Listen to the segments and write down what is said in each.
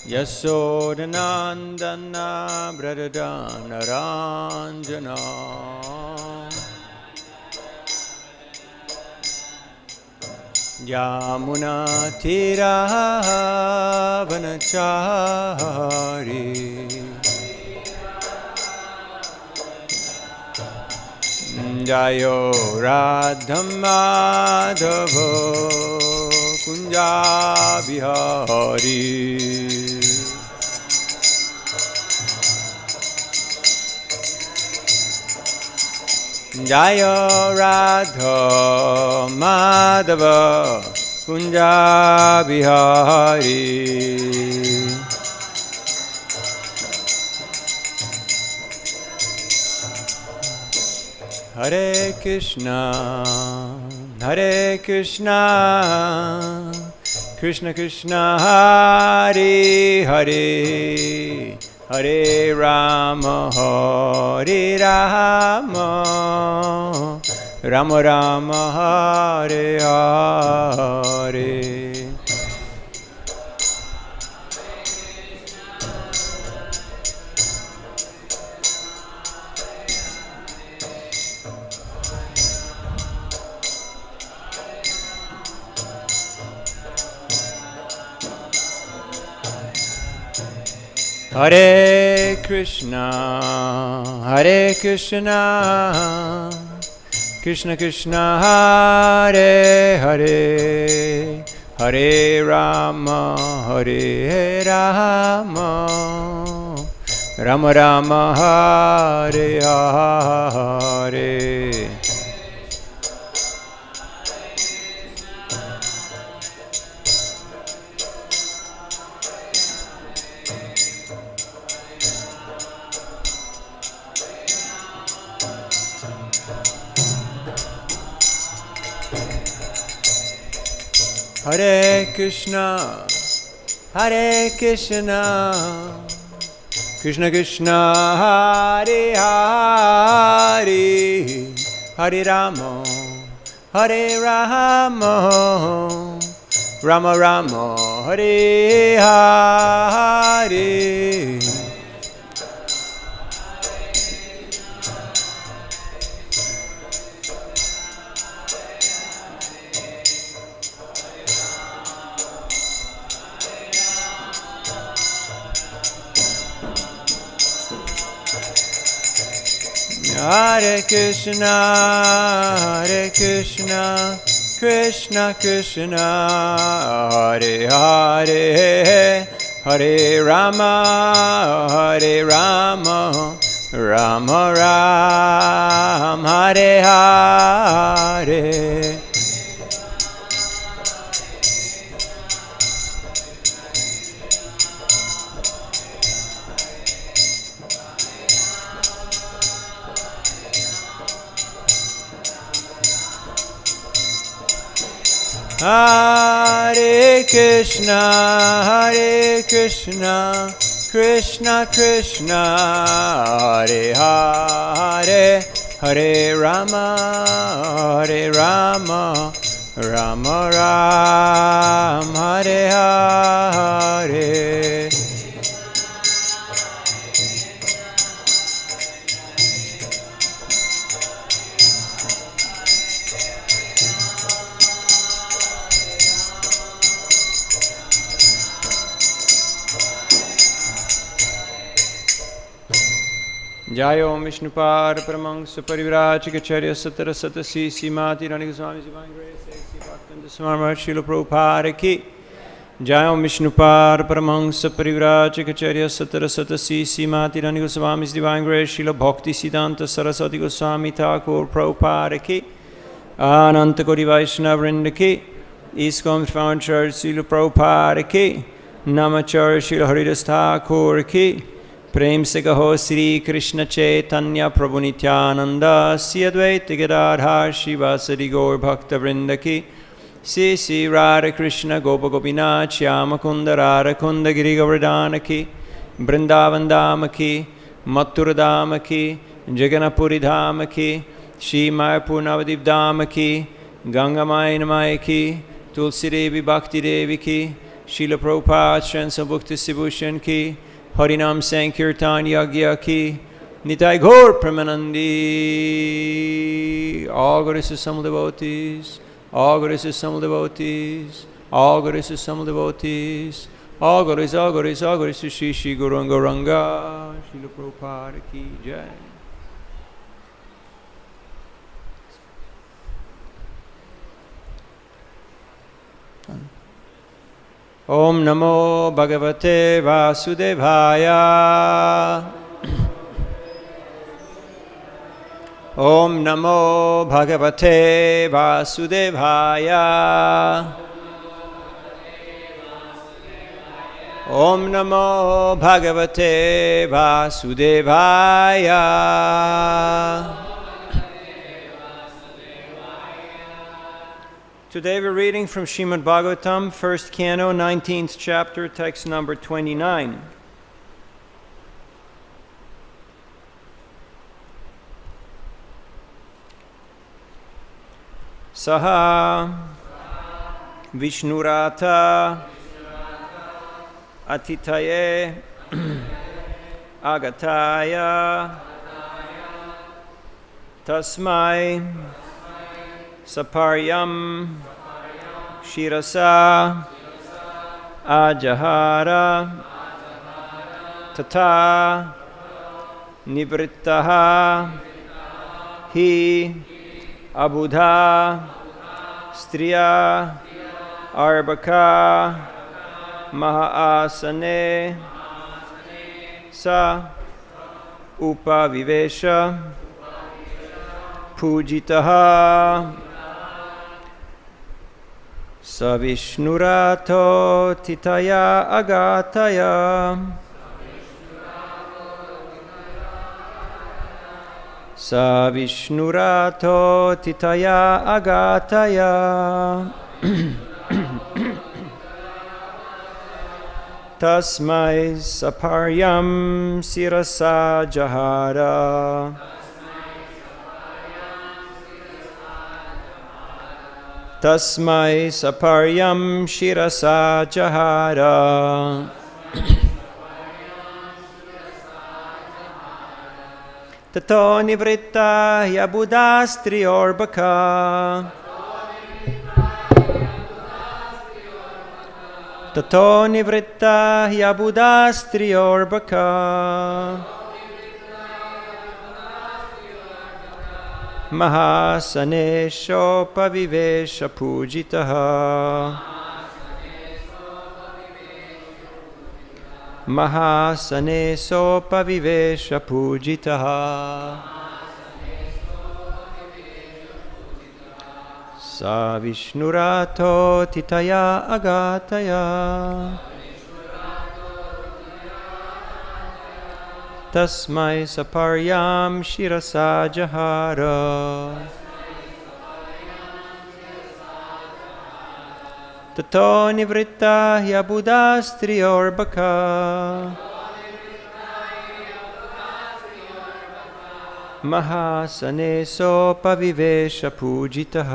Yasodhanandana Bradadana Ranjana Yamuna Tira Vanachari Jayo Radhamadhavo Kunja Bihari Jaya Radha Madhava Kunja Bihari Hare Krishna Krishna Krishna Hare Hare Hare Rama Hare Rama Rama Rama Hare Hare Hare Krishna Krishna Krishna Hare Hare Hare Rama Hare Rama Rama Rama Hare Hare Hare Krishna Krishna Krishna Hare Hare Hare Rama Rama Rama Hare Hare Hare Krishna Krishna Krishna Hare Hare Hare Rama Rama Rama Hare Hare Hare Krishna Krishna Krishna Hare Hare Hare Rama Rama Rama Hare Hare Jai Om Viṣṇu Paramahamsa Parivrājikacharya Satara Satasi Srimati Nirada Gosvāmī Divine Grace Bhaktivinoda Swami Śrīla Prabhupada Ki Jai Om Viṣṇu Paramahamsa Parivrājikacharya Satara Satasi Srimati Nirada Gosvāmī Divine Grace Śrīla Bhaktisiddhanta Saraswati Gosvāmī Thakur Prabhupada Ki Ananta Koti Vaishnavrinda Ki ISKCON Found Church Śrīla Prabhupada Ki Namacharya Śrīla Haridas Thakur Ki Prem se kaho Sri Krishna Chaitanya Prabhu Nityananda Sri Advaita Gadadhar Shivasadi Gaur Bhakta Vrinda Ki Sri Sri Radha Krishna Gopa Gopinath Shyama Kunda Radha Kunda Giri Govardhana Ki Vrindavan Dhama Ki Mathura Dhama Ki Jaganapuri Dhama Ki Shri Mayapur Navadip Dhama Ki Ganga Mai Namai Ki Tulsi Devi Bhakti Devi Ki Śrīla Prabhupada Shansa Sibhushan ki, Harinam Sankirtan Yagya ki, Nitai Gaur Pramanandi. All goddesses assembled devotees, all goddesses assembled devotees, all goddesses assembled devotees, all goddesses, Shri Shri Gauranga Gauranga, Śrīla Prabhupada ki jai. Om Namo Bhagavate Vasudevaya. Om Namo Bhagavate Vasudevaya. Om Namo Bhagavate Vasudevaya. Today we're reading from Srimad Bhagavatam, 1st Canto, 19th chapter, text number 29. Saha viṣṇu-rāto atithaye āgatāya tasmai saparyāṁ śirasā ājahāra tato nivṛttā hi abudhāḥ striyo rbhakā mahā-āsane sa sopaviveśa pūjitaḥ sa viṣṇu-rāto tithaya āgatāya sa viṣṇu-rāto tithaya āgatāya tasmai saparyāṁ śirasājahāra tasmai saparyāṁ śirasājahāra tato nivṛttā abudhāḥ striyo rbhakā tato nivṛttā abudhāḥ striyo rbhakā mahā-āsane sopaviveśa pūjitaḥ mahā-āsane sopaviveśa pūjitaḥ sa viṣṇu-rāto tithaya āgatāya tasmai saparyāṁ śirasājahāra tato nivṛttā abudhāḥ striyo rbhakā mahā-āsane sopaviveśa pūjitaḥ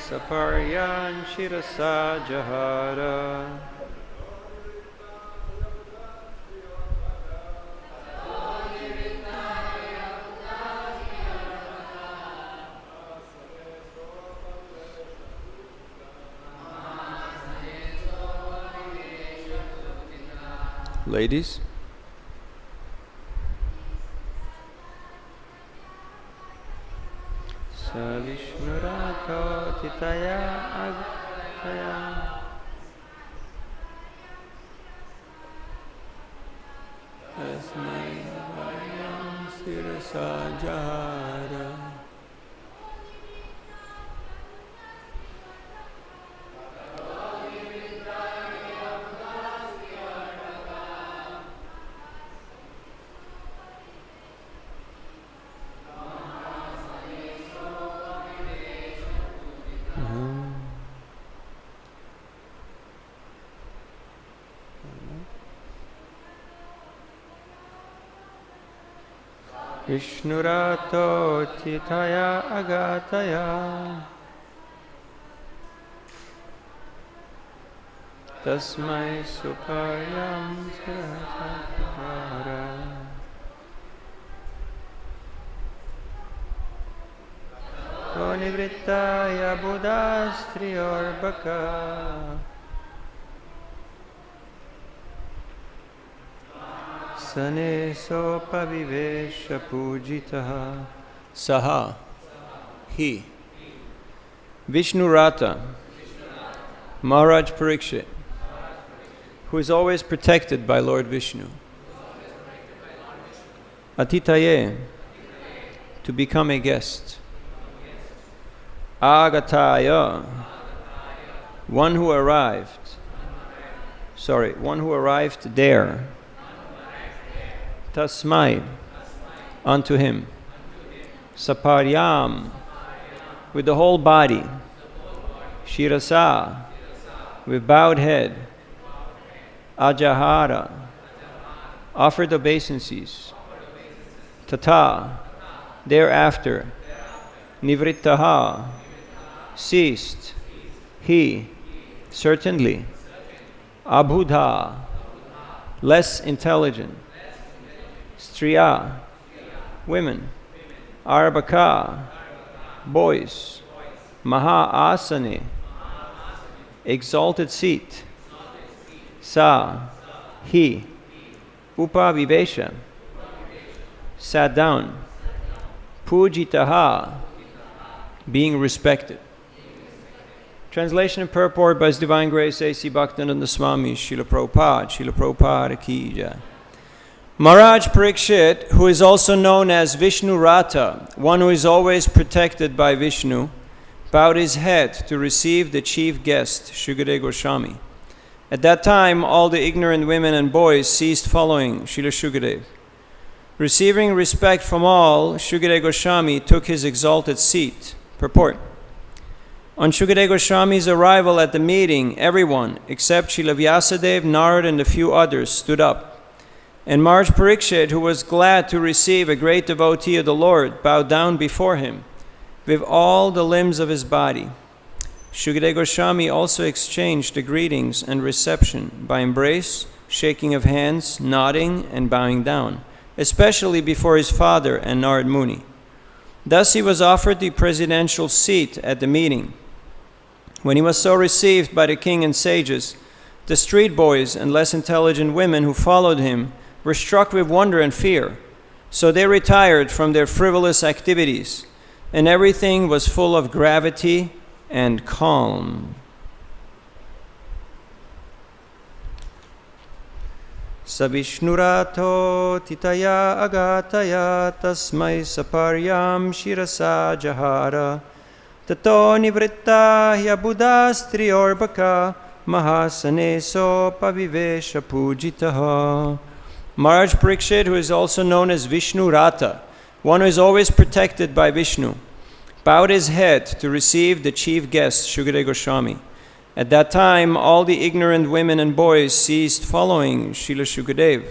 saparyāṁ śirasājahāra Ladies. Viṣṇu-rāto tithaya āgatāya tasmai śirasājahāra viṣṇu-rāto tithaya āgatāya tasmai saparyāṁ śirasājahāra nivṛttā abudhāḥ striyo rbhakā mahā-āsane sopaviveśa pūjitaḥ. Saha, he, viṣṇu-rāto, Mahārāja Parīkṣit, who is always protected by Lord Viṣṇu. Atithaye, to become a guest. Āgatāya, one who arrived there. Tasmai, unto him. Saparyāṁ, with the whole body. Śirasā, with bowed head. Ājahāra, offered obeisances. Tato, thereafter. Nivṛttā, ceased. He, certainly. Abudhāḥ, less intelligent. Striyo, women. Rbhakā, boys. mahā-āsane, exalted seat. Sa, he. Sopaviveśa, sat down. Pūjitaḥ, being respected. Translation and purport by His Divine Grace A.C. Bhaktivinoda Gosvāmī, Śrīla Prabhupada ki jai. Mahārāja Parīkṣit, who is also known as viṣṇu-rāto, one who is always protected by Viṣṇu, bowed his head to receive the chief guest, Śukadeva Gosvāmī. At that time, all the ignorant women and boys ceased following Śrīla Śukadeva. Receiving respect from all, Śukadeva Gosvāmī took his exalted seat. Purport. On Śukadeva Gosvāmī's arrival at the meeting, everyone, except Śrīla Vyasadeva, Nirada, and a few others, stood up. And Mahārāja Parīkṣit, who was glad to receive a great devotee of the Lord, bowed down before him with all the limbs of his body. Śukadeva Gosvāmī also exchanged the greetings and reception by embrace, shaking of hands, nodding, and bowing down, especially before his father and Narad Muni. Thus he was offered the presidential seat at the meeting. When he was so received by the king and sages, the street boys and less intelligent women who followed him were struck with wonder and fear. So they retired from their frivolous activities, and everything was full of gravity and calm. viṣṇu-rāto tithaya āgatāya tasmai saparyāṁ śirasājahāra tato nivṛttā abudhāḥ striyo rbhakā mahā-āsane sopaviveśa pūjitaḥ. Mahārāja Parīkṣit, who is also known as viṣṇu-rāto, one who is always protected by Viṣṇu, bowed his head to receive the chief guest, Śukadeva Gosvāmī. At that time, all the ignorant women and boys ceased following Śrīla Śukadeva.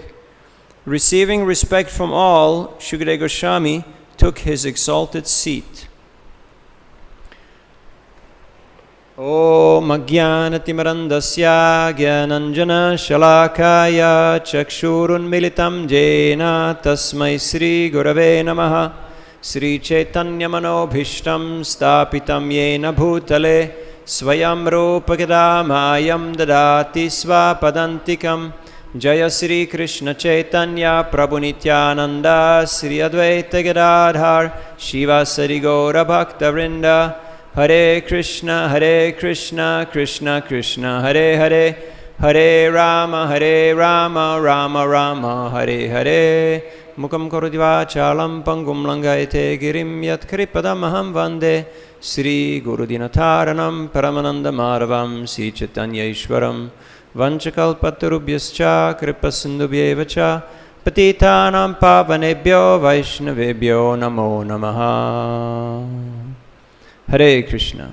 Receiving respect from all, Śukadeva Gosvāmī took his exalted seat. Om ajnānatimirandasya jnananjana shalakaya chakshurun militam jena tasmai Sri Gurave namaha Sri Chaitanya manobhishtam stapitam yena bhutale Swayam rupa kadamayam dadati svapadantikam Jaya Sri Krishna Chaitanya Prabhu Nityananda Sri Advaita Gadadhar Shiva Sari Gaura Bhakta Vrinda Hare Krishna Krishna Krishna Hare Hare Hare Rama Rama Rama Hare Hare Mukam Karoti Vachalam Pangum Langaite Girim Yat Kripadamaham Vande Sri Guru Dinataranam Paramananda Madhavam Sri Chaitanya Ishwaram Vanchakalpatarubhyascha Kripasindubhyevacha Patitanam Pavanebhyo Vaishnavebhyo Namo Namaha. Hare Krishna.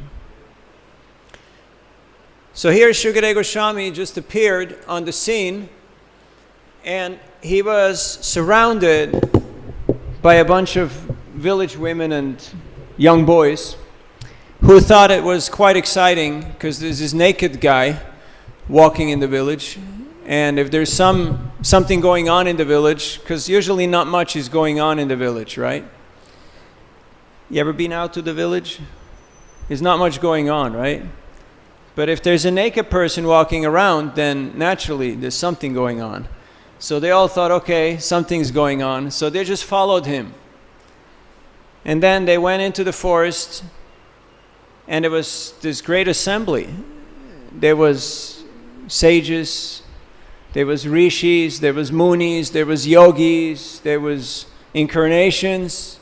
So here Śukadeva Gosvāmī just appeared on the scene, and he was surrounded by a bunch of village women and young boys who thought it was quite exciting because there's this naked guy walking in the village, and if there's something going on in the village, because usually not much is going on in the village, right? You ever been out to the village? There's not much going on, right? But if there's a naked person walking around, then naturally there's something going on. So they all thought, okay, something's going on, so they just followed him. And then they went into the forest, and there was this great assembly. There was sages, there was rishis, there was munis, there was yogis, there was incarnations,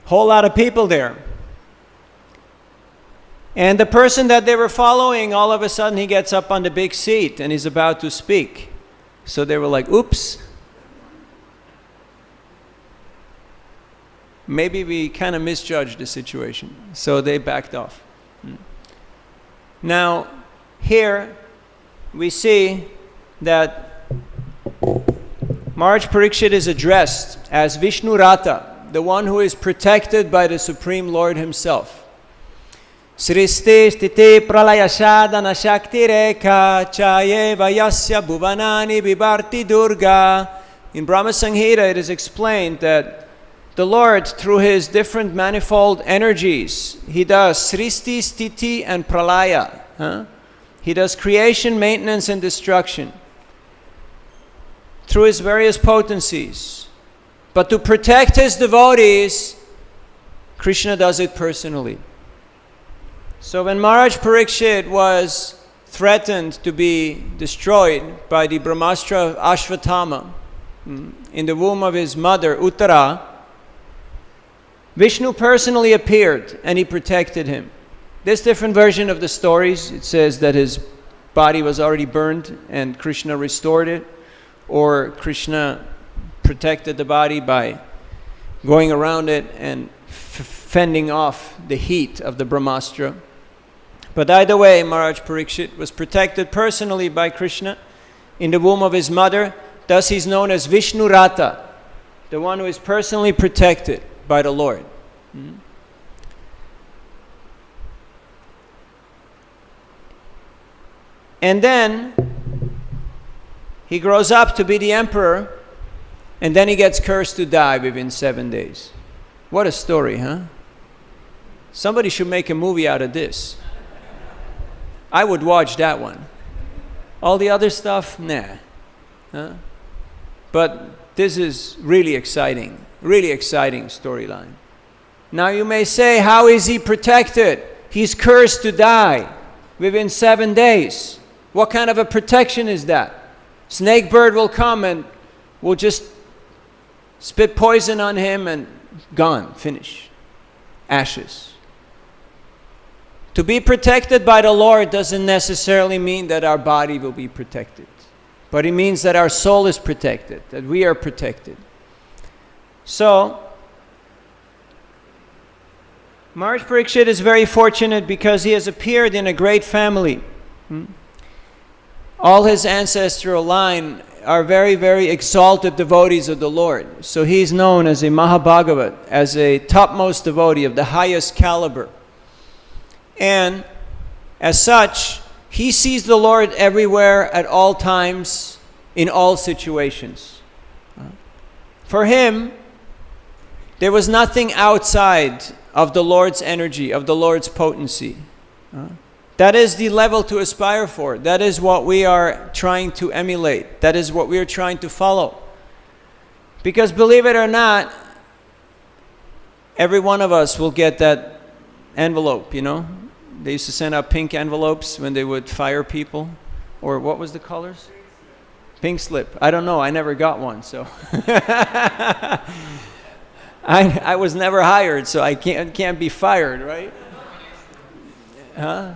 whole lot of people there. And the person that they were following, all of a sudden he gets up on the big seat and he's about to speak. So they were like, oops, maybe we kind of misjudged the situation. So they backed off. Now, here we see that Mahārāja Parīkṣit is addressed as viṣṇu-rāto, the one who is protected by the Supreme Lord himself. Sristi stiti pralayashadana shakti reka chayeva yasya bhuvanani bibarti durga. In Brahma Samhita it is explained that the Lord, through his different manifold energies, he does sristi, stiti and pralaya. He does creation, maintenance and destruction through his various potencies. But to protect his devotees, Krishna does it personally. So when Mahārāja Parīkṣit was threatened to be destroyed by the Brahmastra of Ashvatthama in the womb of his mother Uttara, Viṣṇu personally appeared and he protected him. There's different version of the stories. It says that his body was already burned and Krishna restored it, or Krishna protected the body by going around it and fending off the heat of the Brahmastra. But either way, Mahārāja Parīkṣit was protected personally by Krishna in the womb of his mother. Thus he's known as viṣṇu-rāto, the one who is personally protected by the Lord. And then he grows up to be the emperor, and then he gets cursed to die within 7 days. What a story, huh? Somebody should make a movie out of this. I would watch that one. All the other stuff, nah. But this is really exciting storyline. Now you may say, how is he protected? He's cursed to die within 7 days. What kind of a protection is that? Snake bird will come and will just spit poison on him and gone, finish, ashes. To be protected by the Lord doesn't necessarily mean that our body will be protected, but it means that our soul is protected, that we are protected. So, Mahārāja Parīkṣit is very fortunate because he has appeared in a great family. All his ancestral line are very, very exalted devotees of the Lord. So he's known as a Mahabhagavat, as a topmost devotee of the highest caliber. And as such, he sees the Lord everywhere, at all times, in all situations. For him, there was nothing outside of the Lord's energy, of the Lord's potency. That is the level to aspire for. That is what we are trying to emulate. That is what we are trying to follow. Because believe it or not, every one of us will get that envelope, you know? They used to send out pink envelopes when they would fire people. Or what was the colors? Pink slip. I don't know. I never got one, so. I was never hired, so I can't be fired, right? Huh?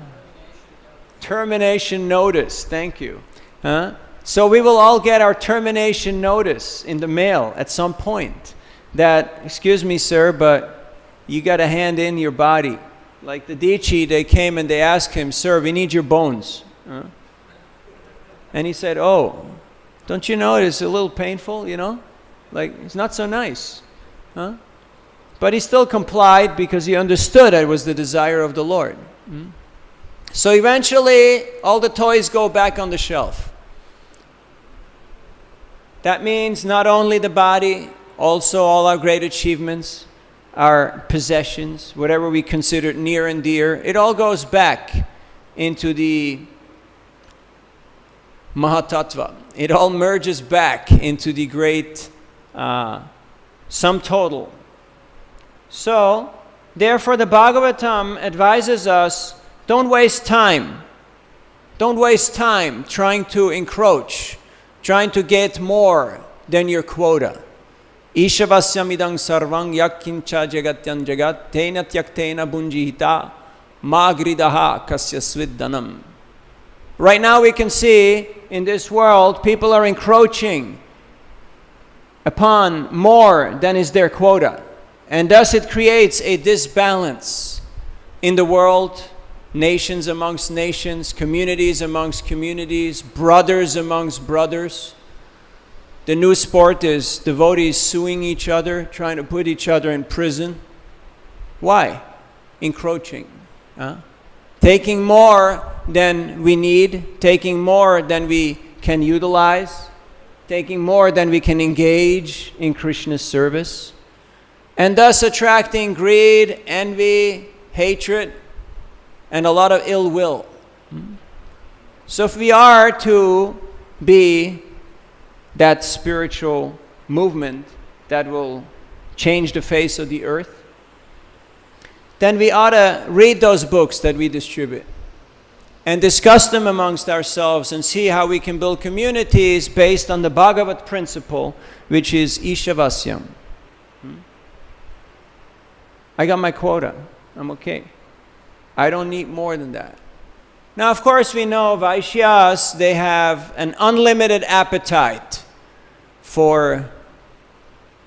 Termination notice. Thank you. Huh? So we will all get our termination notice in the mail at some point. That, excuse me, sir, but you got to hand in your body. Like the Dichi, they came and they asked him, sir, we need your bones. Huh? And he said, oh, don't you know it's a little painful, you know? Like, it's not so nice. Huh? But he still complied because he understood it was the desire of the Lord. So eventually, all the toys go back on the shelf. That means not only the body, also all our great achievements, our possessions, whatever we consider near and dear, it all goes back into the mahatattva. It all merges back into the great sum total. So, therefore the Bhagavatam advises us, don't waste time. Don't waste time trying to encroach, trying to get more than your quota. Ishavasyamidang sarvang yakkincha jagatyan jagat tena tyaktena bunjihita magridaha kasyasviddanam. Right now we can see in this world people are encroaching upon more than is their quota. And thus it creates a disbalance in the world, nations amongst nations, communities amongst communities, brothers amongst brothers. The new sport is devotees suing each other, trying to put each other in prison. Why? Encroaching. Taking more than we need, taking more than we can utilize, taking more than we can engage in Krishna's service, and thus attracting greed, envy, hatred, and a lot of ill will. So if we are to be that spiritual movement that will change the face of the earth, then we ought to read those books that we distribute and discuss them amongst ourselves and see how we can build communities based on the Bhagavat principle, which is Ishavasyam. I got my quota. I'm okay. I don't need more than that. Now, of course, we know Vaishyas, they have an unlimited appetite for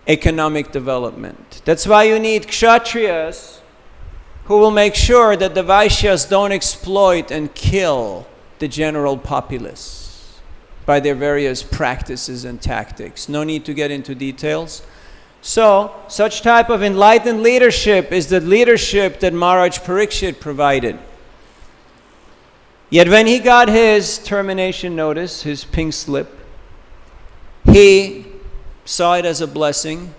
economic development. That's why you need Kshatriyas who will make sure that the Vaishyas don't exploit and kill the general populace by their various practices and tactics. No need to get into details. So, such type of enlightened leadership is the leadership that Mahārāja Parīkṣit provided. Yet when he got his termination notice, his pink slip, he saw it as a blessing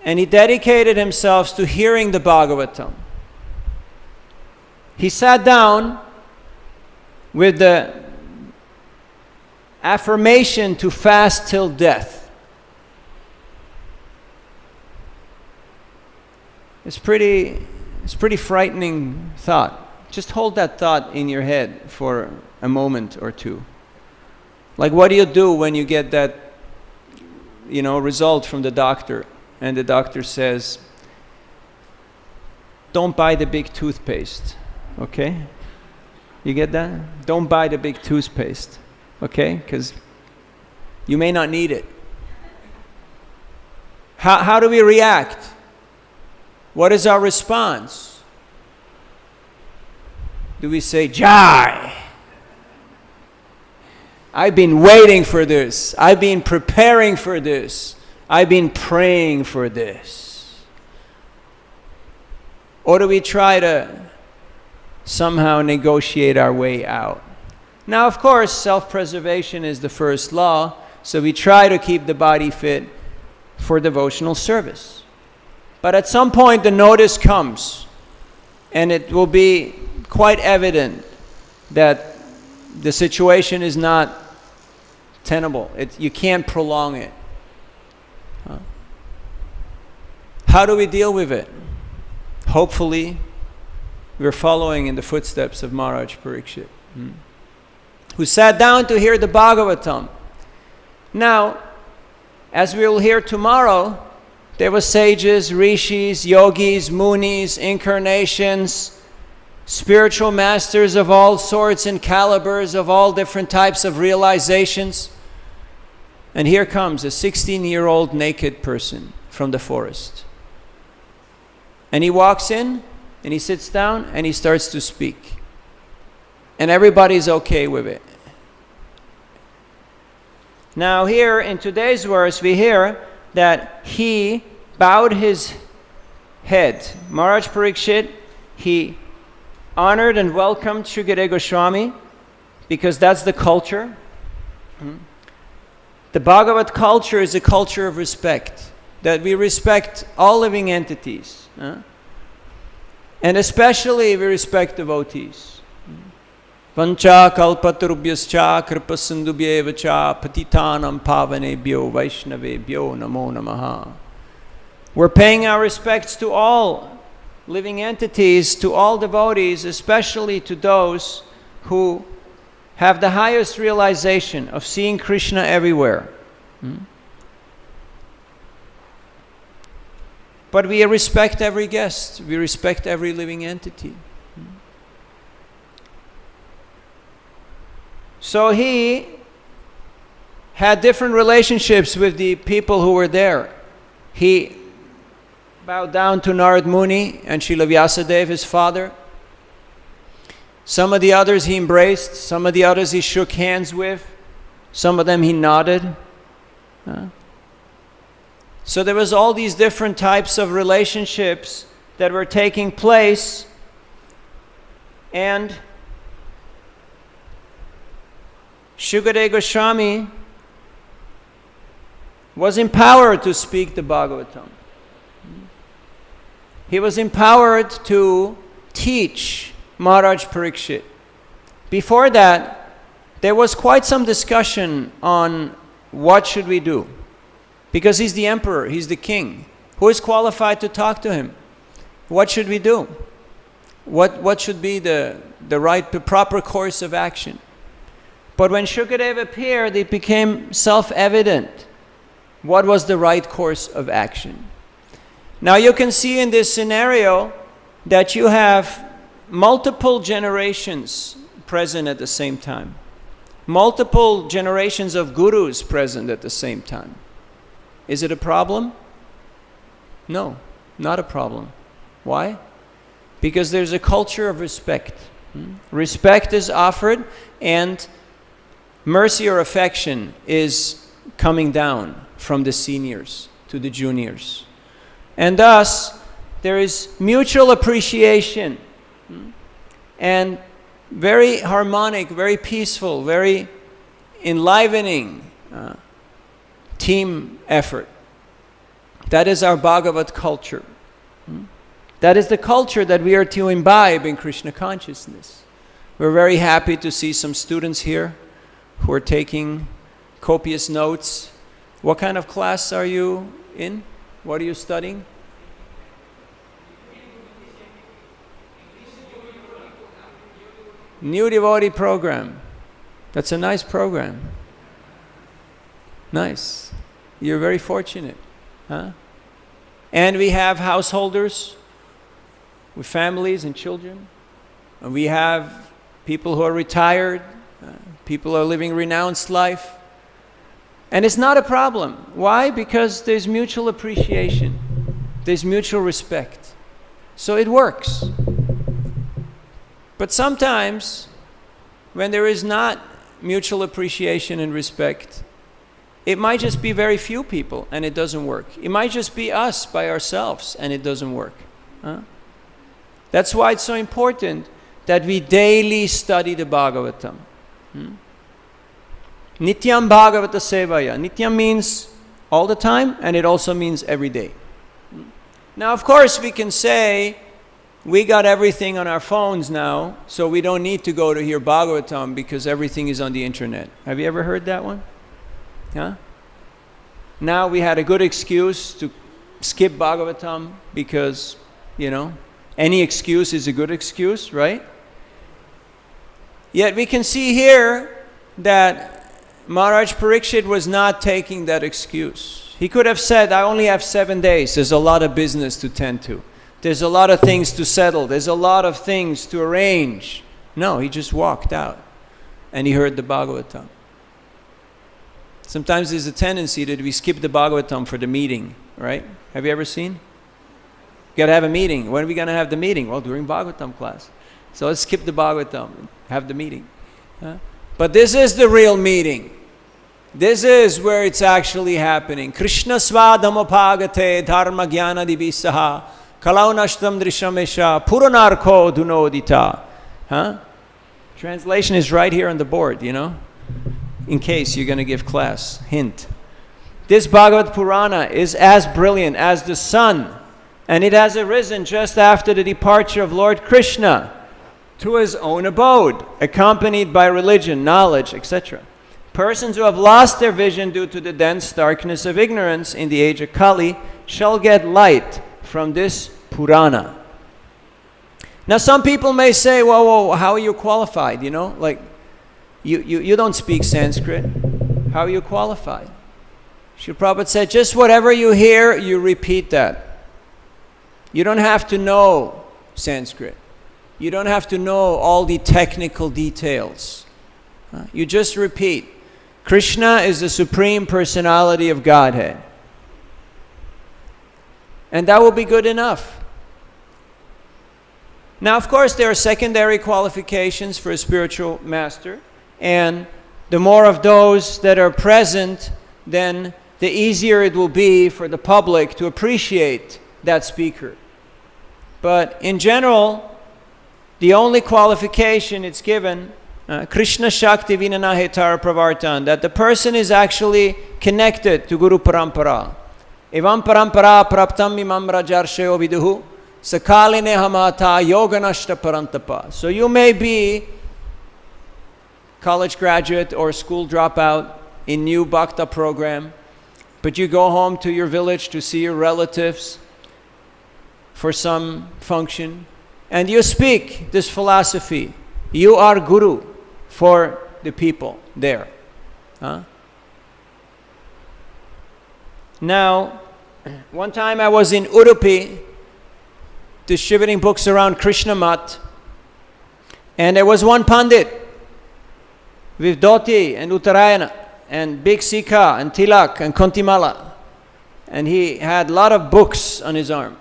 and he dedicated himself to hearing the Bhagavatam. He sat down with the affirmation to fast till death. It's pretty frightening thought. Just hold that thought in your head for a moment or two. Like, what do you do when you get that, result from the doctor, and the doctor says, don't buy the big toothpaste, okay? You get that? Don't buy the big toothpaste, okay? Because you may not need it. How do we react? What is our response? Do we say, Jai? I've been waiting for this. I've been preparing for this. I've been praying for this. Or do we try to somehow negotiate our way out? Now, of course, self-preservation is the first law, so we try to keep the body fit for devotional service. But at some point the notice comes, and it will be quite evident that the situation is not tenable. You can't prolong it. How do we deal with it? Hopefully, we're following in the footsteps of Mahārāja Parīkṣit, who sat down to hear the Bhagavatam. Now, as we will hear tomorrow, there were sages, rishis, yogis, munis, incarnations, spiritual masters of all sorts and calibers, of all different types of realizations. And here comes a 16-year-old naked person from the forest. And he walks in, and he sits down, and he starts to speak. And everybody's okay with it. Now here, in today's verse, we hear that he bowed his head. Mahārāja Parīkṣit, he honored and welcomed Śukadeva Gosvāmī, because that's the culture. The Bhagavat culture is a culture of respect, that we respect all living entities. And especially we respect devotees. Vancha kalpatarubhyascha kripasindubhyevacha patitanam pavanebhyo vaishnavebhyo namo namaha. We're paying our respects to all living entities, to all devotees, especially to those who have the highest realization of seeing Krishna everywhere. But we respect every guest. We respect every living entity. So he had different relationships with the people who were there. He bowed down to Narad Muni and Śrīla Vyasadeva, his father. Some of the others he embraced. Some of the others he shook hands with. Some of them he nodded. So there was all these different types of relationships that were taking place, and Śukadeva Gosvāmī was empowered to speak the Bhagavatam. He was empowered to teach Mahārāja Parīkṣit. Before that, there was quite some discussion on what should we do. Because he's the emperor, he's the king. Who is qualified to talk to him? What should we do? What should be the proper course of action? But when Śukadeva appeared, it became self-evident what was the right course of action. Now you can see in this scenario that you have multiple generations present at the same time. Multiple generations of gurus present at the same time. Is it a problem? No, not a problem. Why? Because there's a culture of respect. Respect is offered, and mercy or affection is coming down from the seniors to the juniors. And thus, there is mutual appreciation and very harmonic, very peaceful, very enlivening team effort. That is our Bhagavat culture. That is the culture that we are to imbibe in Krishna consciousness. We're very happy to see some students here who are taking copious notes. What kind of class are you in? What are you studying? New devotee program. That's a nice program. Nice. You're very fortunate. And we have householders with families and children. And we have people who are retired. People who are living renounced life. And it's not a problem. Why? Because there's mutual appreciation. There's mutual respect. So it works. But sometimes, when there is not mutual appreciation and respect, it might just be very few people and it doesn't work. It might just be us by ourselves and it doesn't work. That's why it's so important that we daily study the Bhagavatam. Nityam Bhagavata Sevaya. Nityam means all the time, and it also means every day. Now, of course, we can say, we got everything on our phones now, so we don't need to go to hear Bhagavatam because everything is on the internet. Have you ever heard that one? Huh? Now we had a good excuse to skip Bhagavatam because, you know, any excuse is a good excuse, right? Yet we can see here that Mahārāja Parīkṣit was not taking that excuse. He could have said, I only have 7 days. There's a lot of business to tend to. There's a lot of things to settle. There's a lot of things to arrange. No, he just walked out and he heard the Bhagavatam. Sometimes there's a tendency that we skip the Bhagavatam for the meeting, right? Have you ever seen? You got to have a meeting. When are we going to have the meeting? Well, during Bhagavatam class. So let's skip the Bhagavatam and have the meeting. But this is the real meeting. This is where it's actually happening. Krishna svādhamopāgate dharma jnana divisaha kalaunashtam drishamesha puranarko dunodita. Translation is right here on the board, you know, in case you're going to give class. Hint. This Bhagavad Purana is as brilliant as the sun, and it has arisen just after the departure of Lord Krishna to his own abode, accompanied by religion, knowledge, etc. Persons who have lost their vision due to the dense darkness of ignorance in the age of Kali shall get light from this Purana. Now some people may say, well, how are you qualified? You know, like, you don't speak Sanskrit. How are you qualified? Srila Prabhupada said, just whatever you hear, you repeat that. You don't have to know Sanskrit. You don't have to know all the technical details. You just repeat. Krishna is the Supreme Personality of Godhead. And that will be good enough. Now, of course, there are secondary qualifications for a spiritual master. And the more of those that are present, then the easier it will be for the public to appreciate that speaker. But in general, the only qualification it's given, Krishna Shakti Vinana Hetara Pravartan, that the person is actually connected to Guru Parampara. Evam Parampara Praptam Imam Rajarsheo Viduhu Sakaline Hamata Yoganashta Parantapa. So you may be college graduate or school dropout in new Bhakta program, but you go home to your village to see your relatives for some function, and you speak this philosophy. You are Guru for the people there. Now, one time I was in Udupi distributing books around Krishna Mat, and there was one Pandit with dhoti and uttarayana and big sikha and tilak and kontimala, and he had a lot of books on his arm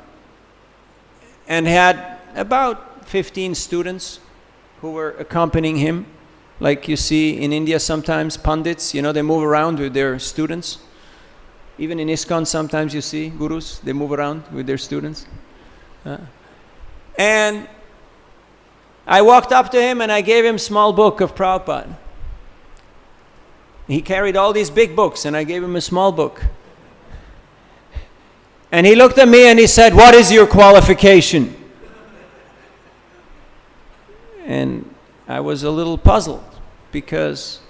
and had about 15 students who were accompanying him. Like you see in India sometimes, Pandits, you know, they move around with their students. Even in ISKCON sometimes you see gurus, they move around with their students. And I walked up to him and I gave him a small book of Prabhupada. He carried all these big books and I gave him a small book. And he looked at me and he said, "What is your qualification?" And I was a little puzzled because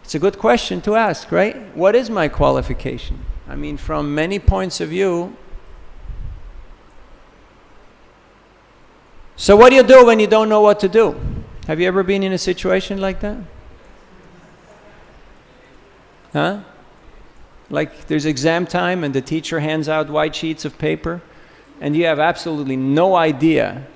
it's a good question to ask, right? What is my qualification? I mean, from many points of view. So what do you do when you don't know what to do? Have you ever been in a situation like that? Huh? Like there's exam time and the teacher hands out white sheets of paper and you have absolutely no idea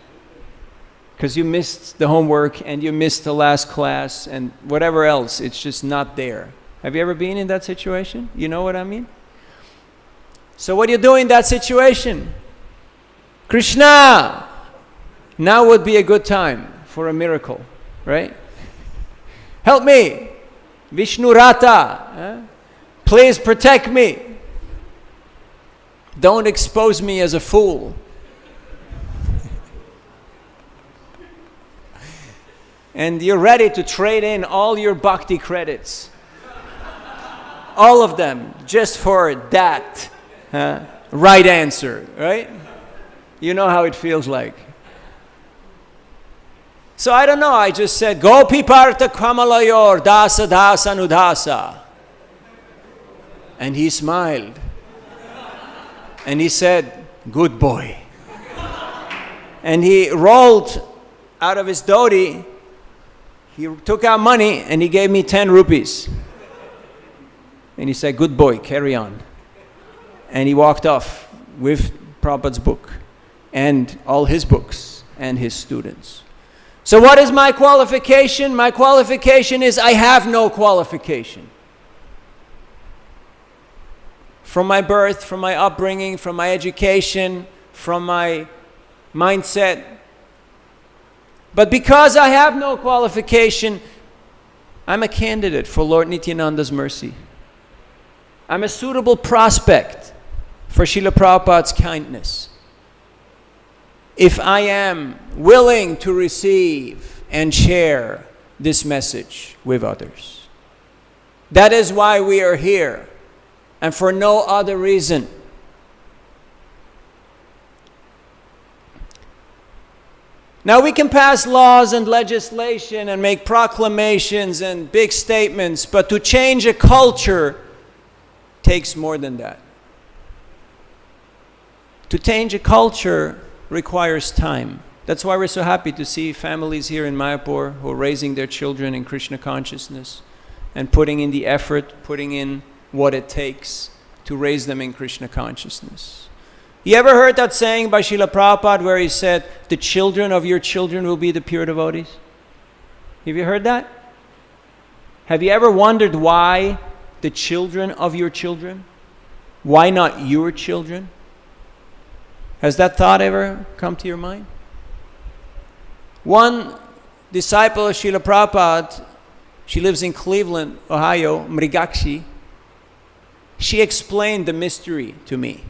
because you missed the homework and you missed the last class and whatever else, it's just not there. Have you ever been in that situation? You know what I mean? So what do you do in that situation? Krishna! Now would be a good time for a miracle, right? Help me! viṣṇu-rāto! Please protect me! Don't expose me as a fool. And you're ready to trade in all your bhakti credits. All of them, just for that right answer, right? You know how it feels like. So I don't know, I just said, Gopi Parta Kamalayor Dasa Dasa Nudasa. And he smiled. And he said, good boy. And he rolled out of his dhoti. He took out money and he gave me 10 rupees. And he said, good boy, carry on. And he walked off with Prabhupada's book and all his books and his students. So what is my qualification? My qualification is I have no qualification. From my birth, from my upbringing, from my education, from my mindset. But because I have no qualification, I'm a candidate for Lord Nityananda's mercy. I'm a suitable prospect for Srila Prabhupada's kindness. If I am willing to receive and share this message with others. That is why we are here, and for no other reason. Now we can pass laws and legislation and make proclamations and big statements, but to change a culture takes more than that. To change a culture requires time. That's why we're so happy to see families here in Mayapur who are raising their children in Krishna consciousness and putting in the effort, putting in what it takes to raise them in Krishna consciousness. You ever heard that saying by Srila Prabhupada where he said, the children of your children will be the pure devotees? Have you heard that? Have you ever wondered why the children of your children? Why not your children? Has that thought ever come to your mind? One disciple of Srila Prabhupada, she lives in Cleveland, Ohio, Mrigakshi. She explained the mystery to me.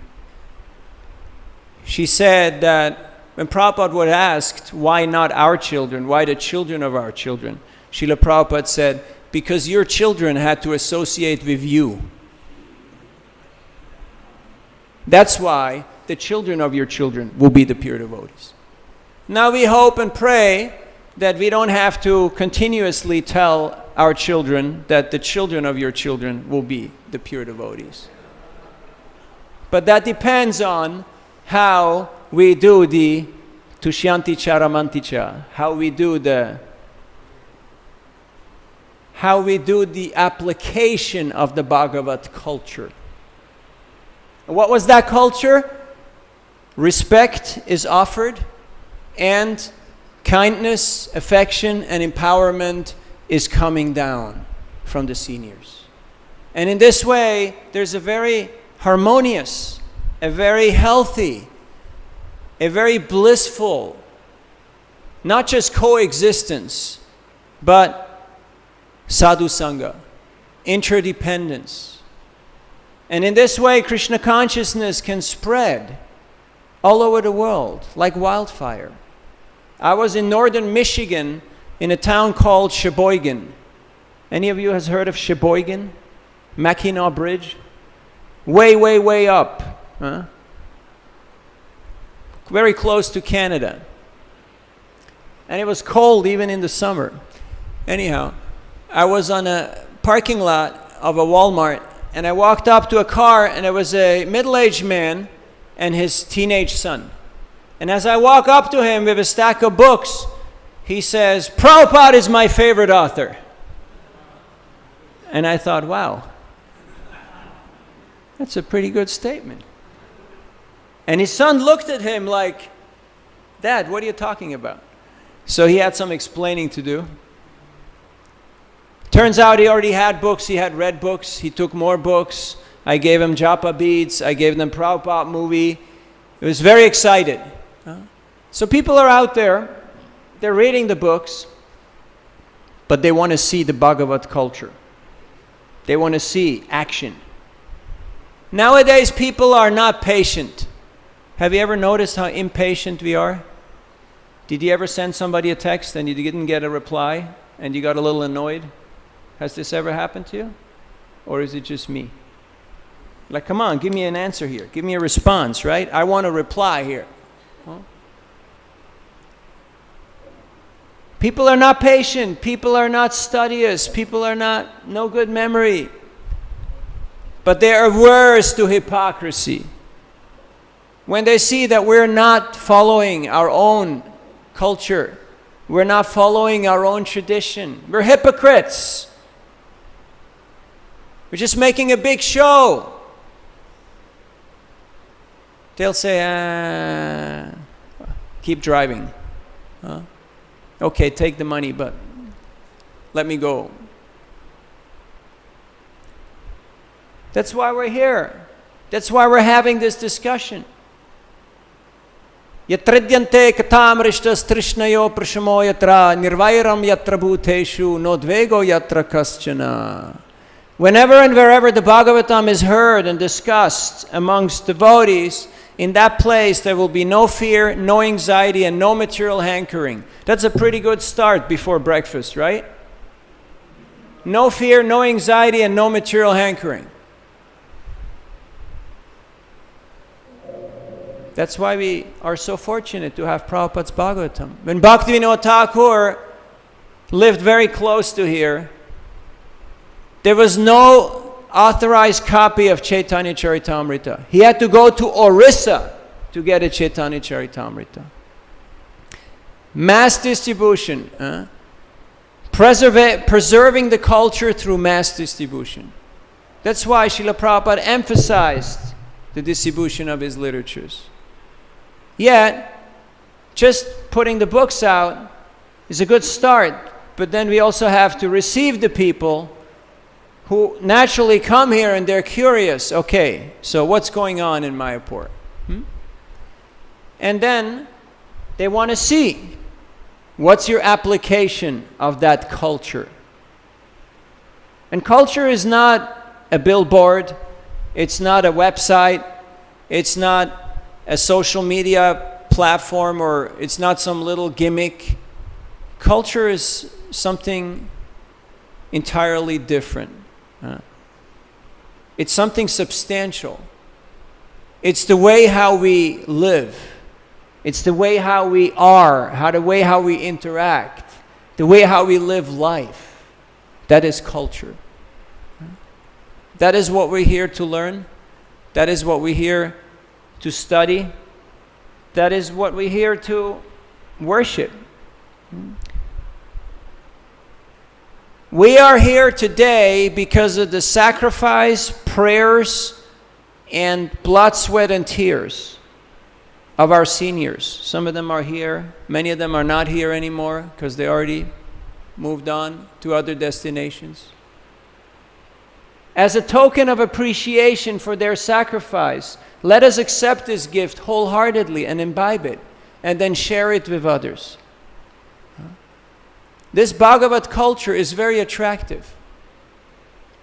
She said that when Prabhupada was asked, why not our children, why the children of our children? Srila Prabhupada said, because your children had to associate with you. That's why the children of your children will be the pure devotees. Now we hope and pray that we don't have to continuously tell our children that the children of your children will be the pure devotees. But that depends on how we do the Tushyanti Charamanticha, how we do the application of the Bhagavat culture. What was that culture? Respect is offered, and kindness, affection, and empowerment is coming down from the seniors. And in this way, there's a very harmonious, a very healthy, a very blissful, not just coexistence, but sadhu sangha, interdependence. And in this way, Krishna consciousness can spread all over the world like wildfire. I was in northern Michigan in a town called Sheboygan. Any of you has heard of Sheboygan? Mackinac Bridge? Way, way, way up. Huh? Very close to Canada. And it was cold even in the summer. Anyhow, I was on a parking lot of a Walmart, and I walked up to a car, and there was a middle-aged man and his teenage son. And as I walk up to him with a stack of books, he says, Prabhupada is my favorite author. And I thought, wow, that's a pretty good statement. And his son looked at him like, Dad, what are you talking about? So he had some explaining to do. Turns out he already had books, he had read books, he took more books. I gave him japa beads, I gave them Prabhupada movie. He was very excited. So people are out there, they're reading the books, but they want to see the Bhagavat culture. They want to see action. Nowadays people are not patient. Have you ever noticed how impatient we are? Did you ever send somebody a text and you didn't get a reply and you got a little annoyed? Has this ever happened to you? Or is it just me? Like, come on, give me an answer here. Give me a response, right? I want a reply here. Huh? People are not patient. People are not studious. People are no good memory. But they are averse to hypocrisy. When they see that we're not following our own culture, we're not following our own tradition, we're hypocrites. We're just making a big show. They'll say, keep driving. Okay, take the money, but let me go. That's why we're here. That's why we're having this discussion. Yatridyante katam rishtas trishnayo prashamo yatra nirvairam yatra bhuteshu nodvego yatra kaschana. Whenever and wherever the Bhagavatam is heard and discussed amongst devotees, in that place there will be no fear, no anxiety, and no material hankering. That's a pretty good start before breakfast, right? No fear, no anxiety, and no material hankering. That's why we are so fortunate to have Prabhupada's Bhagavatam. When Bhaktivinoda Thakur lived very close to here, there was no authorized copy of Chaitanya Charitamrita. He had to go to Orissa to get a Chaitanya Charitamrita. Mass distribution, preserving the culture through mass distribution. That's why Srila Prabhupada emphasized the distribution of his literatures. Yet, just putting the books out is a good start, but then we also have to receive the people who naturally come here and they're curious. Okay, so what's going on in Mayapur? And then they want to see what's your application of that culture. And culture is not a billboard, it's not a website, it's not a social media platform, or it's not some little gimmick. Culture is something entirely different. It's something substantial. It's the way how we live. It's the way how we are, the way how we interact, the way how we live life. That is culture. That is what we're here to learn. That is what we're here to study. That is what we're here to worship. We are here today because of the sacrifice, prayers, and blood, sweat, and tears of our seniors. Some of them are here. Many of them are not here anymore because they already moved on to other destinations. As a token of appreciation for their sacrifice, let us accept this gift wholeheartedly and imbibe it, and then share it with others. This Bhagavat culture is very attractive.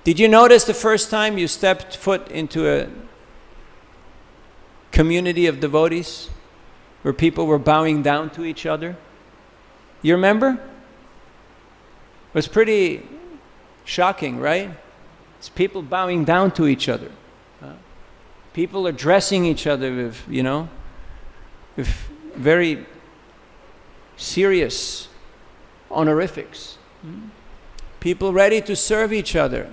Did you notice the first time you stepped foot into a community of devotees where people were bowing down to each other? You remember? It was pretty shocking, right? It's people bowing down to each other. People addressing each other with, with very serious honorifics. People ready to serve each other.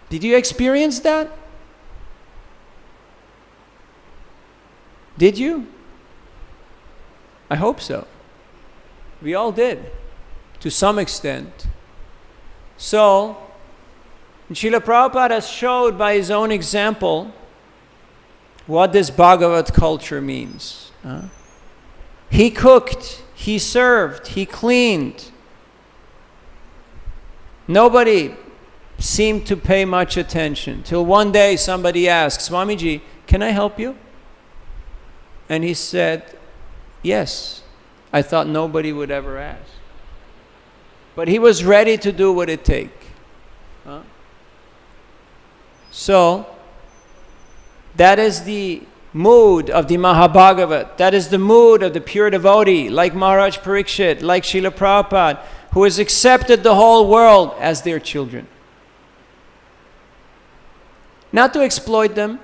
Did you experience that? Did you? I hope so. We all did, to some extent. So, Srila Prabhupada has showed by his own example what this Bhagavat culture means. He cooked, he served, he cleaned. Nobody seemed to pay much attention till one day somebody asked, Swamiji, can I help you? And he said, yes. I thought nobody would ever ask. But he was ready to do what it takes. So, that is the mood of the Mahabhagavat. That is the mood of the pure devotee, like Mahārāja Parīkṣit, like Srila Prabhupada, who has accepted the whole world as their children. Not to exploit them,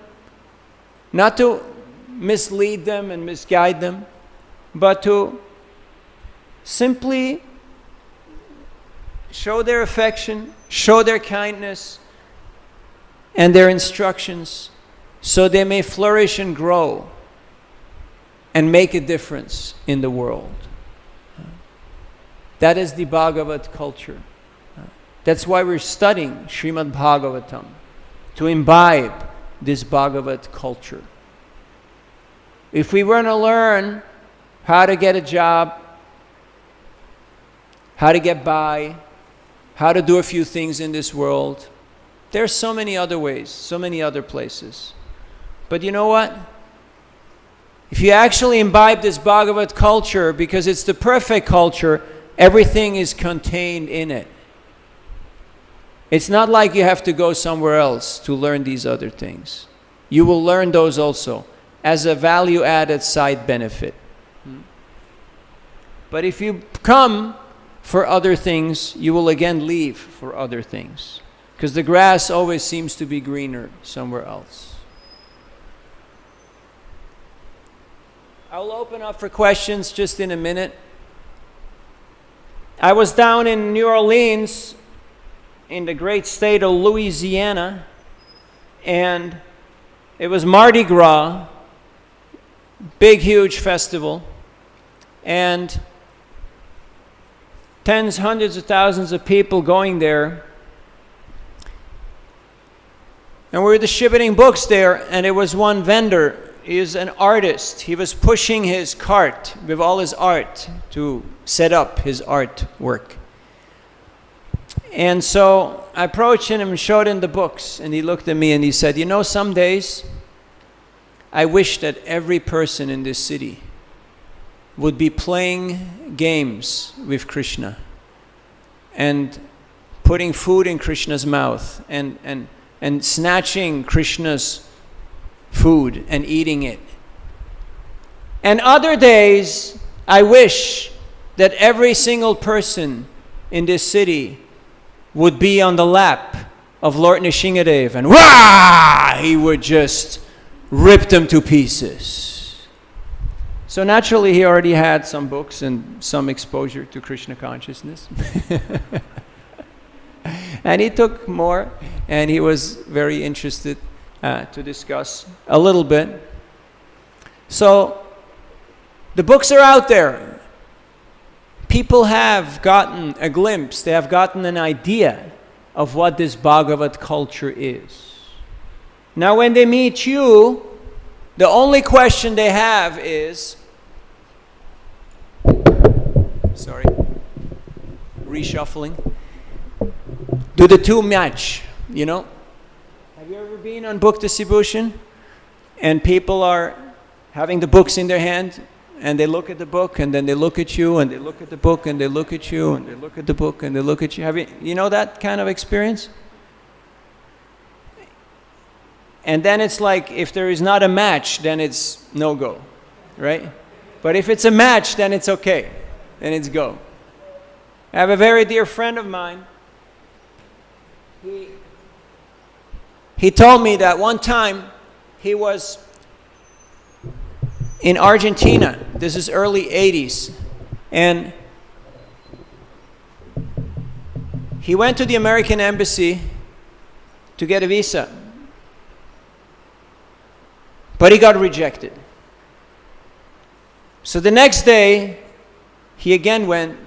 not to mislead them and misguide them, but to simply show their affection, show their kindness, and their instructions, so they may flourish and grow and make a difference in the world. That is the Bhagavat culture. That's why we're studying Srimad Bhagavatam, to imbibe this Bhagavat culture. If we were to learn how to get a job, how to get by, how to do a few things in this world, there's so many other ways, so many other places. But you know what? If you actually imbibe this Bhagavat culture, because it's the perfect culture, everything is contained in it. It's not like you have to go somewhere else to learn these other things. You will learn those also as a value-added side benefit. But if you come for other things, you will again leave for other things, because the grass always seems to be greener somewhere else. I will open up for questions just in a minute. I was down in New Orleans in the great state of Louisiana, and it was Mardi Gras, big huge festival, and tens, hundreds of thousands of people going there. And we were distributing books there, and there was one vendor. He is an artist. He was pushing his cart with all his art to set up his artwork. And so I approached him and showed him the books, and he looked at me and he said, you know, some days I wish that every person in this city would be playing games with Krishna and putting food in Krishna's mouth and snatching Krishna's food and eating it. And other days, I wish that every single person in this city would be on the lap of Lord Nrsimhadev, and wah! He would just rip them to pieces. So naturally, he already had some books and some exposure to Krishna consciousness. And he took more, and he was very interested to discuss a little bit. So the books are out there. People have gotten a glimpse, they have gotten an idea of what this Bhagavat culture is. Now when they meet you, the only question they have is, sorry, reshuffling, do the two match, you know? Have you ever been on book distribution and people are having the books in their hand and they look at the book and then they look at you and they look at the book and they look at you and they look at the book and they look at you? Have you know that kind of experience? And then it's like, if there is not a match, then it's no go, right? But if it's a match, then it's okay, then it's go. I have a very dear friend of mine. He told me that one time he was in Argentina. This is early 80s. And he went to the American embassy to get a visa. But he got rejected. So the next day, he again went.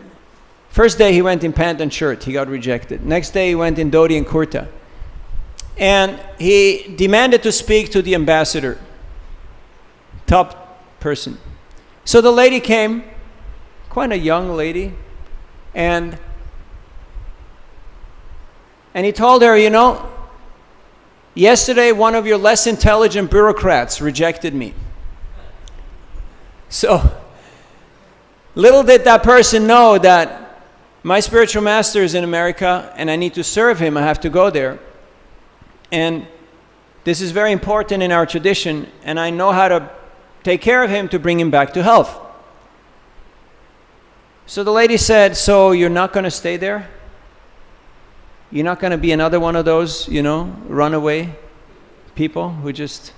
First day he went in pant and shirt, he got rejected. Next day he went in dhoti and kurta. And he demanded to speak to the ambassador, top person. So the lady came, quite a young lady, and he told her, you know, yesterday one of your less intelligent bureaucrats rejected me. So little did that person know that my spiritual master is in America and I need to serve him. I have to go there. And this is very important in our tradition, and I know how to take care of him to bring him back to health. So the lady said, so you're not going to stay there? You're not going to be another one of those, you know, runaway people who just...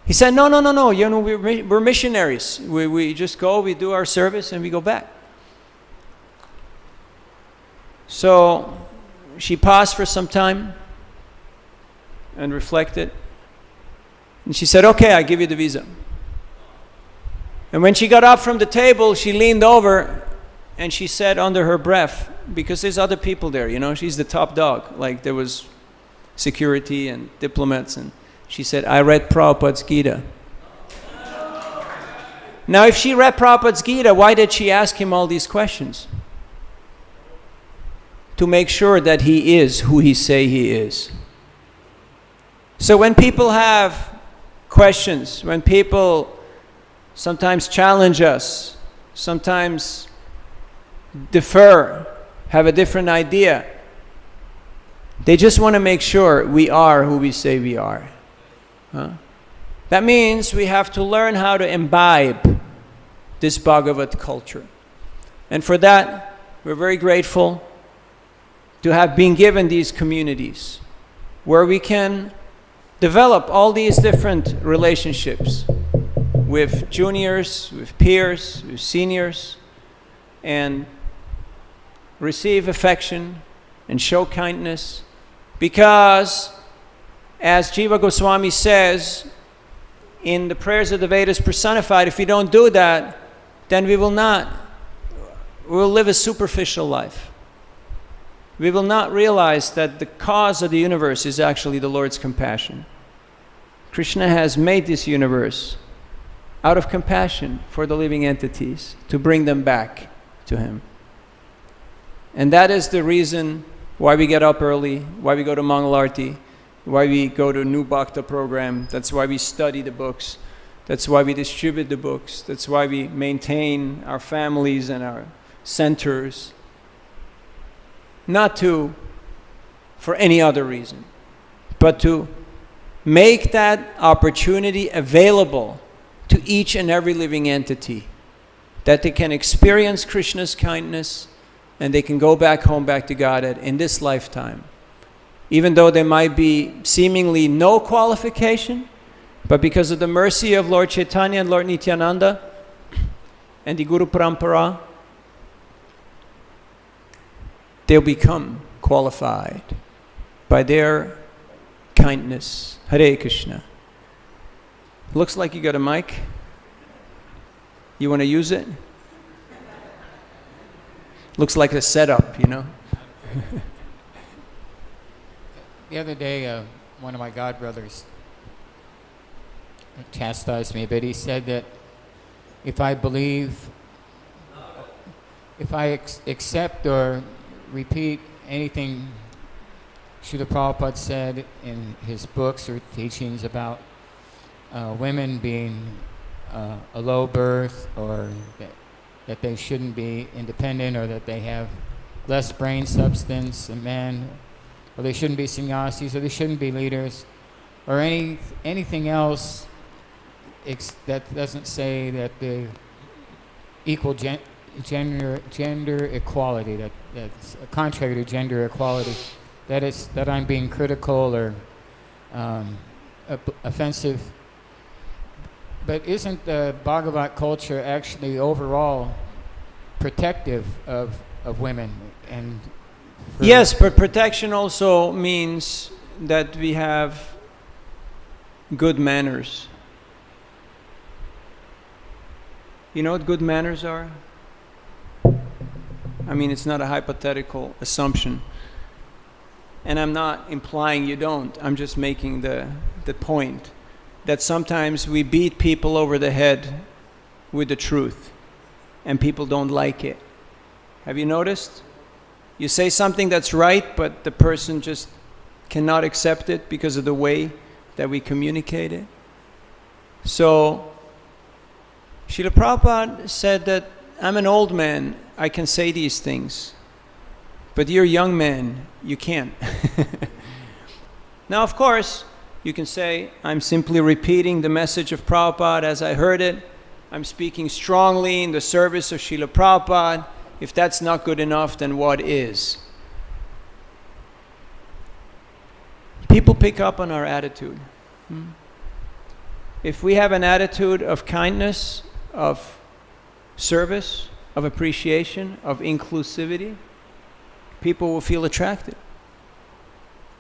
He said, no, no, no, no, you know, we're missionaries. We just go, we do our service, and we go back. So she paused for some time and reflected. And she said, okay, I give you the visa. And when she got up from the table, she leaned over and she said under her breath, because there's other people there, you know, she's the top dog. Like there was security and diplomats, and she said, I read Prabhupada's Gita. Now, if she read Prabhupada's Gita, why did she ask him all these questions? To make sure that he is who he say he is. So when people have questions, when people sometimes challenge us, sometimes defer, have a different idea, they just want to make sure we are who we say we are. That means we have to learn how to imbibe this Bhagavat culture. And for that, we're very grateful to have been given these communities where we can develop all these different relationships with juniors, with peers, with seniors, and receive affection and show kindness. Because, as Jiva Goswami says in the prayers of the Vedas personified, if we don't do that, then we'll live a superficial life. We will not realize that the cause of the universe is actually the Lord's compassion. Krishna has made this universe out of compassion for the living entities, to bring them back to Him. And that is the reason why we get up early, why we go to Mangalarti, why we go to New Bhakta program. That's why we study the books. That's why we distribute the books. That's why we maintain our families and our centers. Not for any other reason, but to make that opportunity available to each and every living entity, that they can experience Krishna's kindness and they can go back home, back to Godhead in this lifetime. Even though there might be seemingly no qualification, but because of the mercy of Lord Chaitanya and Lord Nityananda and the Guru Parampara, they'll become qualified by their kindness. Hare Krishna. Looks like you got a mic. You want to use it? Looks like a setup, you know. The other day, one of my godbrothers chastised me, but he said that if I accept or repeat anything Srila Prabhupada said in his books or teachings about women being a low birth, or that they shouldn't be independent, or that they have less brain substance than men, or they shouldn't be sannyasis, or they shouldn't be leaders, or anything else that doesn't say that the equal gender equality, that's contrary to gender equality, that I'm being critical or offensive. But isn't the Bhagavat culture actually overall protective of women? And yes, but protection also means that we have good manners. You know what good manners are? I mean, it's not a hypothetical assumption. And I'm not implying you don't. I'm just making the point that sometimes we beat people over the head with the truth, and people don't like it. Have you noticed? You say something that's right, but the person just cannot accept it because of the way that we communicate it. So, Srila Prabhupada said that I'm an old man, I can say these things, but you're a young man, you can't. Now, of course, you can say, I'm simply repeating the message of Prabhupada as I heard it. I'm speaking strongly in the service of Srila Prabhupada. If that's not good enough, then what is? People pick up on our attitude. if we have an attitude of kindness, of service, of appreciation, of inclusivity, people will feel attracted.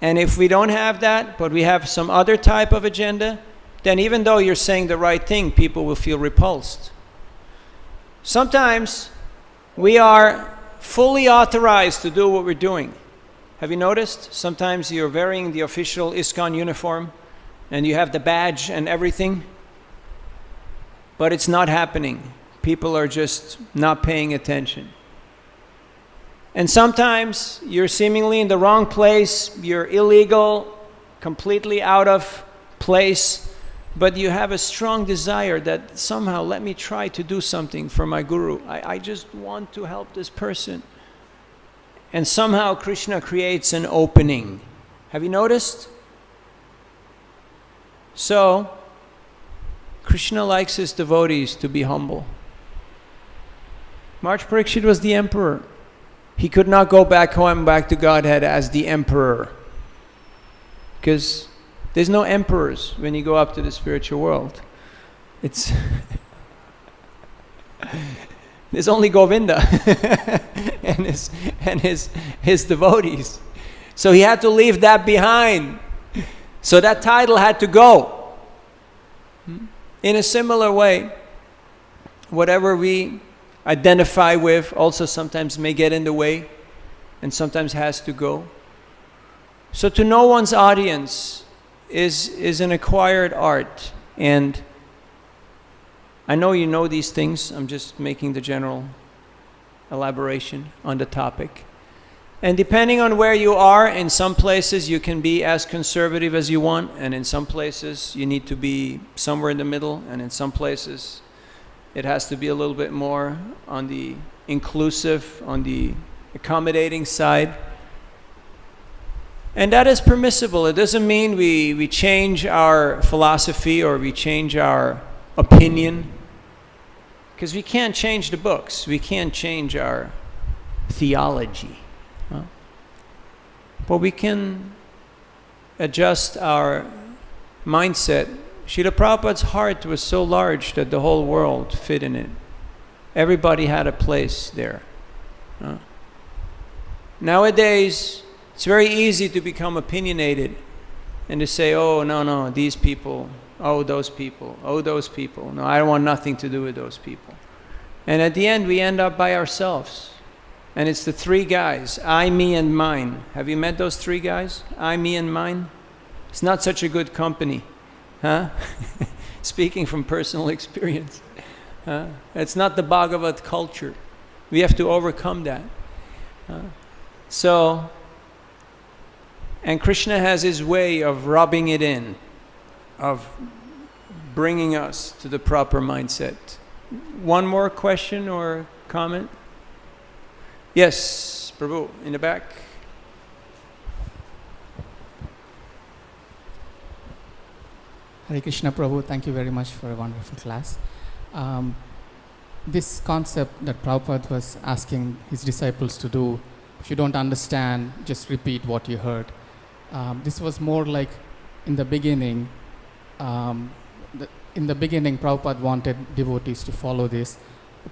And if we don't have that, but we have some other type of agenda, then even though you're saying the right thing, people will feel repulsed. Sometimes we are fully authorized to do what we're doing. Have you noticed? Sometimes you're wearing the official ISKCON uniform and you have the badge and everything, but it's not happening. People are just not paying attention. And sometimes you're seemingly in the wrong place, you're illegal, completely out of place, but you have a strong desire that somehow, let me try to do something for my guru. I just want to help this person. And somehow Krishna creates an opening. Have you noticed? So, Krishna likes his devotees to be humble. Mahārāja Parīkṣit was the emperor. He could not go back home, back to Godhead as the emperor. Because there's no emperors when you go up to the spiritual world. It's there's only Govinda and his devotees. So he had to leave that behind. So that title had to go. In a similar way, whatever we identify with also sometimes may get in the way and sometimes has to go. So to know one's audience is an acquired art, and I know you know these things. I'm just making the general elaboration on the topic. And depending on where you are, in some places you can be as conservative as you want, and in some places you need to be somewhere in the middle, and in some places it has to be a little bit more on the inclusive, on the accommodating side. And that is permissible. It doesn't mean we change our philosophy or we change our opinion, because we can't change the books. We can't change our theology. But we can adjust our mindset. Srila Prabhupada's heart was so large that the whole world fit in it. Everybody had a place there. Nowadays, it's very easy to become opinionated and to say, oh, no, these people, oh, those people, oh, those people. No, I don't want nothing to do with those people. And at the end, we end up by ourselves. And it's the three guys, I, me, and mine. Have you met those three guys? I, me, and mine? It's not such a good company. Huh? Speaking from personal experience. It's not the Bhagavat culture. We have to overcome that. And Krishna has his way of rubbing it in, of bringing us to the proper mindset. One more question or comment? Yes, Prabhu, in the back. Hare Krishna Prabhu, thank you very much for a wonderful class. This concept that Prabhupada was asking his disciples to do, if you don't understand, just repeat what you heard. This was more like in the beginning. In the beginning, Prabhupada wanted devotees to follow this.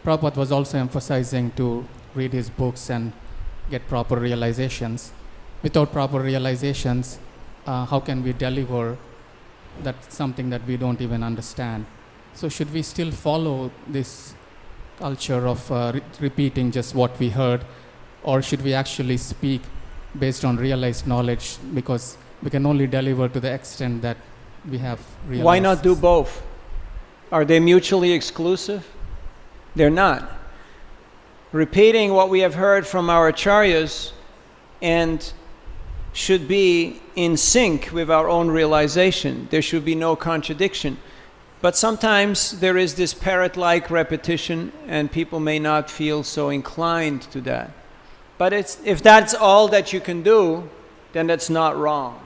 Prabhupada was also emphasizing to read his books and get proper realizations. Without proper realizations, how can we deliver that's something that we don't even understand? So should we still follow this culture of repeating just what we heard, or should we actually speak based on realized knowledge, because we can only deliver to the extent that we have realized? Why not do both? Are they mutually exclusive? They're not. Repeating what we have heard from our acharyas and should be in sync with our own realization. There should be no contradiction. But sometimes there is this parrot-like repetition and people may not feel so inclined to that. But if that's all that you can do, then that's not wrong.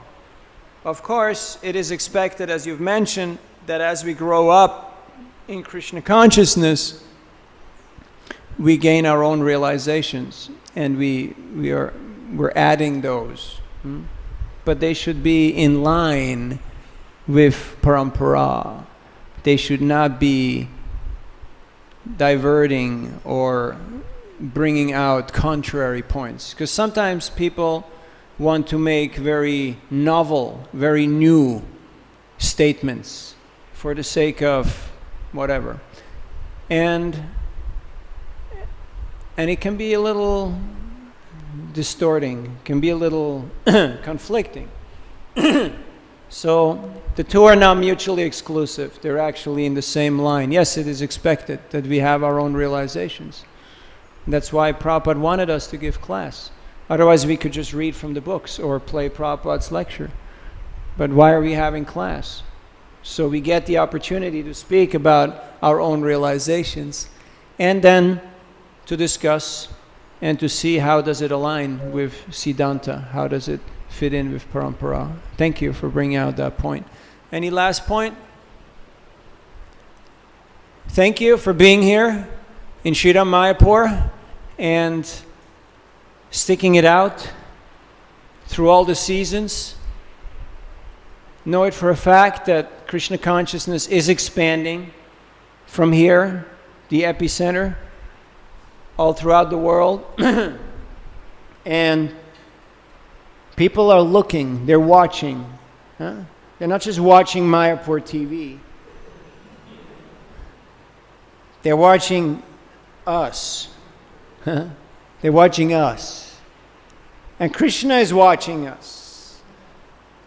Of course, it is expected, as you've mentioned, that as we grow up in Krishna consciousness, we gain our own realizations and we're adding those. But they should be in line with parampara. they should not be diverting or bringing out contrary points. Because sometimes people want to make very novel, very new statements for the sake of whatever. And it can be a little distorting, can be a little conflicting. So the two are not mutually exclusive. They're actually in the same line. Yes, it is expected that we have our own realizations. That's why Prabhupada wanted us to give class. Otherwise we could just read from the books or play Prabhupada's lecture. But why are we having class? So we get the opportunity to speak about our own realizations and then to discuss and to see how does it align with Siddhanta, how does it fit in with Parampara. Thank you for bringing out that point. Any last point? Thank you for being here in Sriram Mayapur and sticking it out through all the seasons. Know it for a fact that Krishna consciousness is expanding from here, the epicenter, all throughout the world. And people are looking, they're watching. Huh? They're not just watching Mayapur TV. They're watching us. Huh? They're watching us. And Krishna is watching us.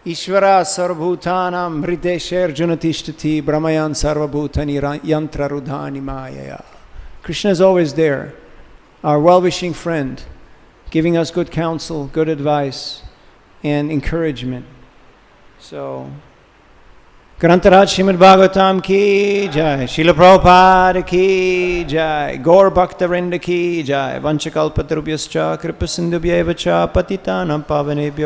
Ishvara sarvabhutanam hridesher junatishthati brahmayan sarvabhutani yantra rudhani mayaya. Krishna is always there, our well-wishing friend, giving us good counsel, good advice, and encouragement. So, Grantaraj Srimad Bhagavatam ki jai, Śrīla Prabhupada ki jai, Gaur Bhakta Vrinda ki jai, Vanchakalpatarubhyascha, Kripa Sindhubhyeva cha, Patitanam Pavanebhyo